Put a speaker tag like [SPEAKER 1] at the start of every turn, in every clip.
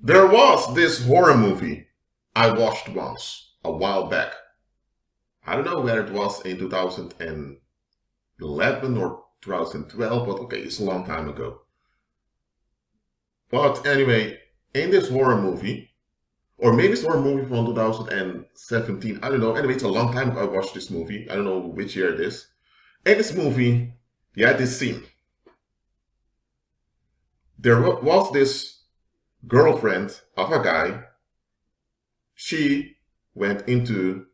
[SPEAKER 1] There was this horror movie I watched once, a while back. I don't know whether it was in 2011 or 2012, but okay, it's a long time ago. But anyway, in this horror movie, or maybe it's a horror movie from 2017, I don't know. Anyway, it's a long time ago I watched this movie. I don't know which year it is. In this movie, you had this scene. There was this girlfriend of a guy. She went into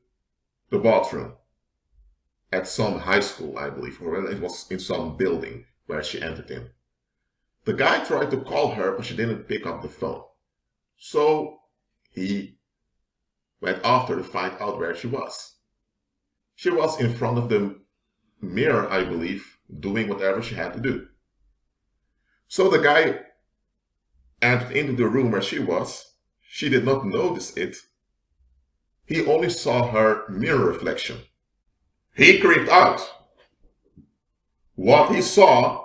[SPEAKER 1] the bathroom at some high school, I believe, or it was in some building where she entered in. The guy tried to call her, but she didn't pick up the phone. So he went after to find out where she was. She was in front of the mirror, I believe, doing whatever she had to do. So the guy entered into the room where she was. She did not notice it. He only saw her mirror reflection. He creeped out. What he saw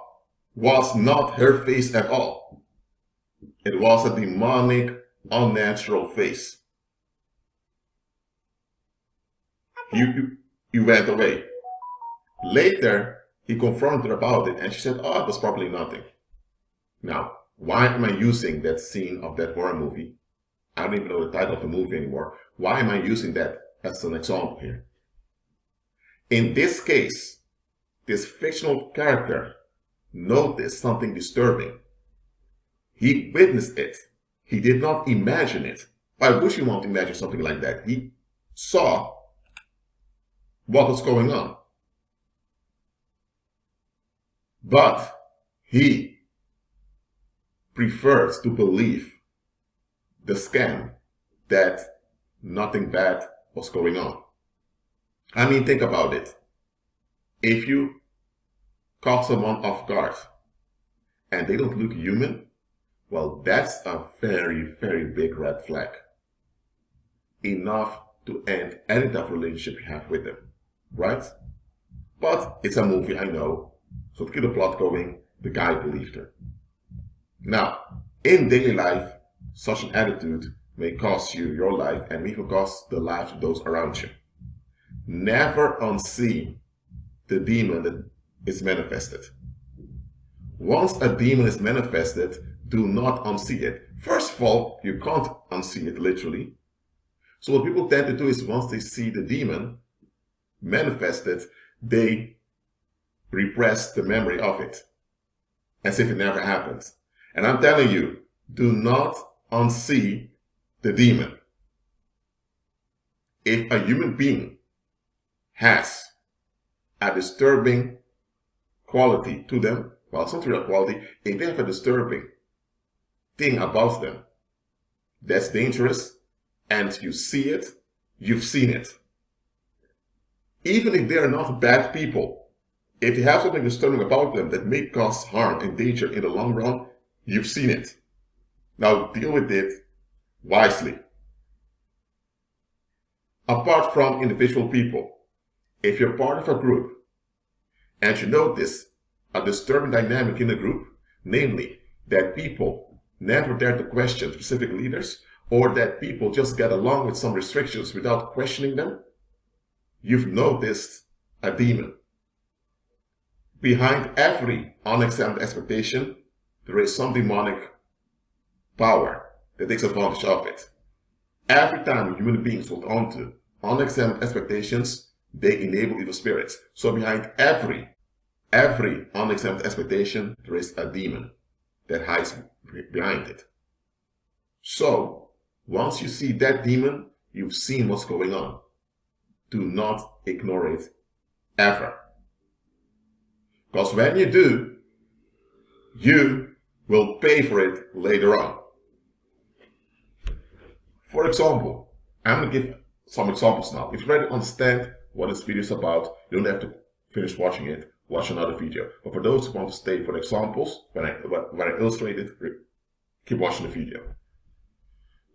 [SPEAKER 1] was not her face at all. It was a demonic, unnatural face. He went away. Later, he confronted her about it and she said, oh, it was probably nothing. Now, why am I using that scene of that horror movie? I don't even know the title of the movie anymore. Why am I using that as an example here? In this case, this fictional character noticed something disturbing. He witnessed it. He did not imagine it. Why would you want to imagine something like that? He saw what was going on. But he prefers to believe the scam that nothing bad was going on. I mean, think about it. If you caught someone off guard and they don't look human, well, that's a very, very big red flag. Enough to end any type of relationship you have with them, right? But it's a movie, I know. So to keep the plot going, the guy believed her. Now, in daily life, such an attitude may cost you your life and may even cost the lives of those around you. Never unsee the demon that is manifested. Once a demon is manifested, do not unsee it. First of all, you can't unsee it literally. So what people tend to do is once they see the demon manifested, they repress the memory of it as if it never happened. And I'm telling you, do not unsee the demon. If a human being has a disturbing quality to them, well, it's not real quality, if they have a disturbing thing about them that's dangerous and you see it, you've seen it. Even if they are not bad people, if you have something disturbing about them that may cause harm and danger in the long run, you've seen it. Now deal with it wisely. Apart from individual people, if you're part of a group and you notice a disturbing dynamic in the group, namely that people never dare to question specific leaders, or that people just get along with some restrictions without questioning them, you've noticed a demon. Behind every unexamined expectation, there is some demonic power that takes advantage of it. Every time human beings hold on to unexamined expectations, they enable evil spirits. So behind every unexamined expectation, there is a demon that hides behind it. So, once you see that demon, you've seen what's going on. Do not ignore it, ever. Because when you do, you will pay for it later on. For example, I'm going to give some examples now. If you already understand what this video is about, you don't have to finish watching it, watch another video. But for those who want to stay for the examples, when I illustrate it, keep watching the video.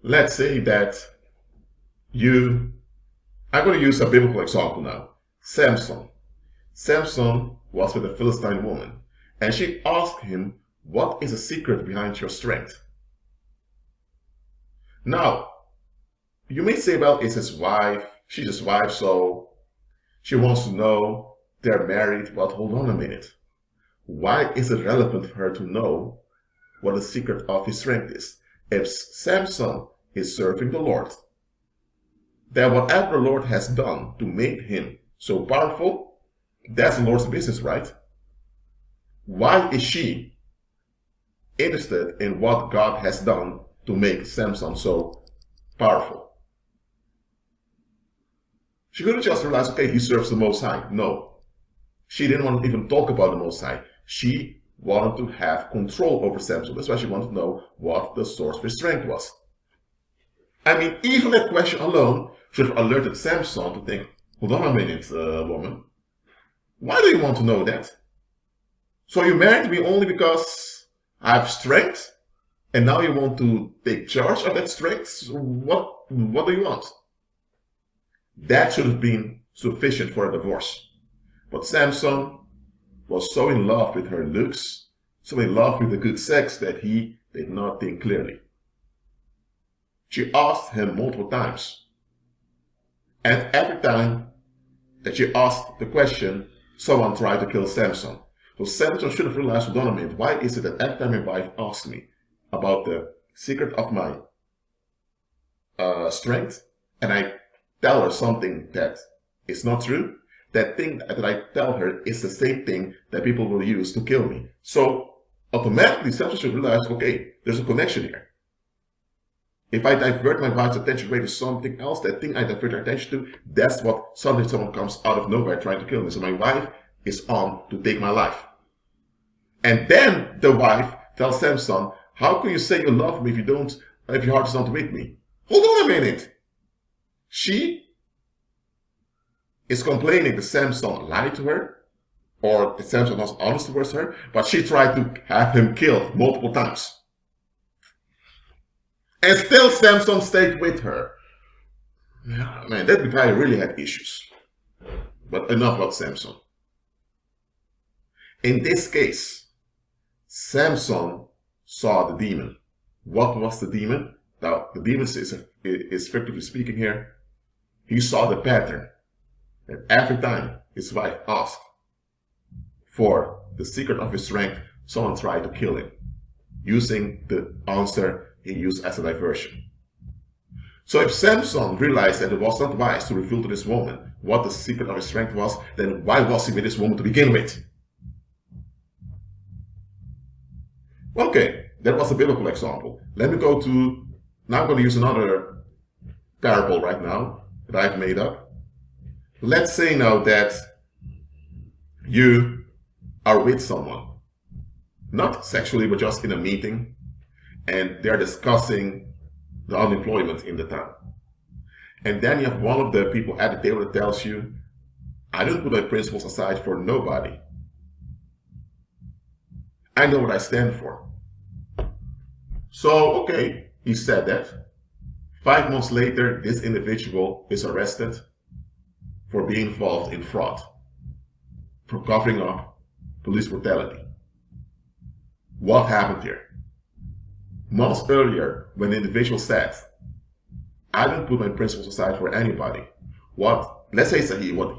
[SPEAKER 1] Let's say that I'm going to use a biblical example now. Samson. Samson was with a Philistine woman, and she asked him, what is the secret behind your strength? Now, you may say, well, it's his wife, she's his wife, so she wants to know they're married, but hold on a minute. Why is it relevant for her to know what the secret of his strength is? If Samson is serving the Lord, then whatever the Lord has done to make him so powerful, that's the Lord's business, right? Why is she interested in what God has done to make Samson so powerful? She couldn't just realize, okay, he serves the Most High. No. She didn't want to even talk about the Most High. She wanted to have control over Samson. That's why she wanted to know what the source of his strength was. I mean, even that question alone should have alerted Samson to think, hold on a minute, woman. Why do you want to know that? So you married me only because I have strength? And now you want to take charge of that strength? What do you want? That should have been sufficient for a divorce. But Samson was so in love with her looks, so in love with the good sex, that he did not think clearly. She asked him multiple times. And every time that she asked the question, someone tried to kill Samson. So Samson should have realized, hold on a minute, why is it that every time my wife asks me about the secret of my strength, and I tell her something that is not true, that thing that I tell her is the same thing that people will use to kill me. So automatically Samson should realize, okay, there's a connection here. If I divert my wife's attention away to something else, that thing I divert her attention to, that's what suddenly someone comes out of nowhere trying to kill me. So my wife is on to take my life. And then the wife tells Samson, how can you say you love me if your heart is not with me? Hold on a minute. She is complaining that Samson lied to her, or that Samson was honest towards her, but she tried to have him killed multiple times. And still Samson stayed with her. Yeah, man, that guy really had issues. But enough about Samson. In this case, Samson saw the demon. What was the demon? Now, the demon is figuratively speaking here. He saw the pattern. And every time his wife asked for the secret of his strength, someone tried to kill him, using the answer he used as a diversion. So if Samson realized that it was not wise to reveal to this woman what the secret of his strength was, then why was he with this woman to begin with? Okay, that was a biblical example. Let me go to, now I'm going to use another parable right now that I've made up. Let's say now that you are with someone, not sexually, but just in a meeting, and they're discussing the unemployment in the town. And then you have one of the people at the table that tells you, I don't put my principles aside for nobody. I know what I stand for. So, okay, he said that. 5 months later, this individual is arrested for being involved in fraud, for covering up police brutality. What happened here? Months earlier, when the individual said, I don't put my principles aside for anybody, what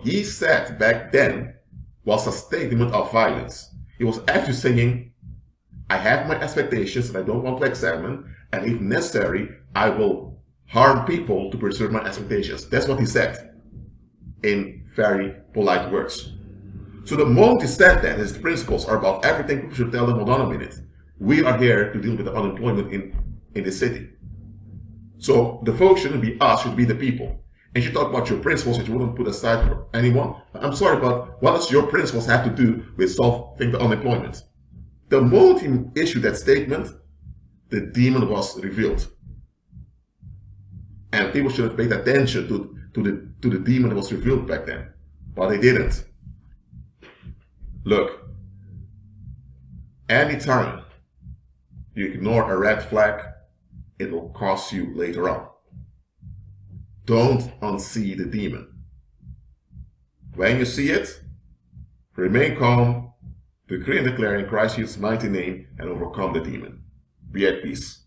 [SPEAKER 1] he said back then was a statement of violence. He was actually saying, I have my expectations that I don't want to examine, and if necessary, I will harm people to preserve my expectations. That's what he said, in very polite words. So the moment he said that, his principles are about everything, people should tell them, hold on a minute. We are here to deal with the unemployment in the city. So the focus shouldn't be us, should be the people. And you talk about your principles that you wouldn't put aside for anyone. I'm sorry, but what does your principles have to do with solving the unemployment? The moment he issued that statement, the demon was revealed. And people should have paid attention to the demon that was revealed back then. But they didn't. Look, anytime you ignore a red flag, it will cost you later on. Don't unsee the demon. When you see it, remain calm, decree and declare in Christ Jesus' mighty name, and overcome the demon. Be at peace.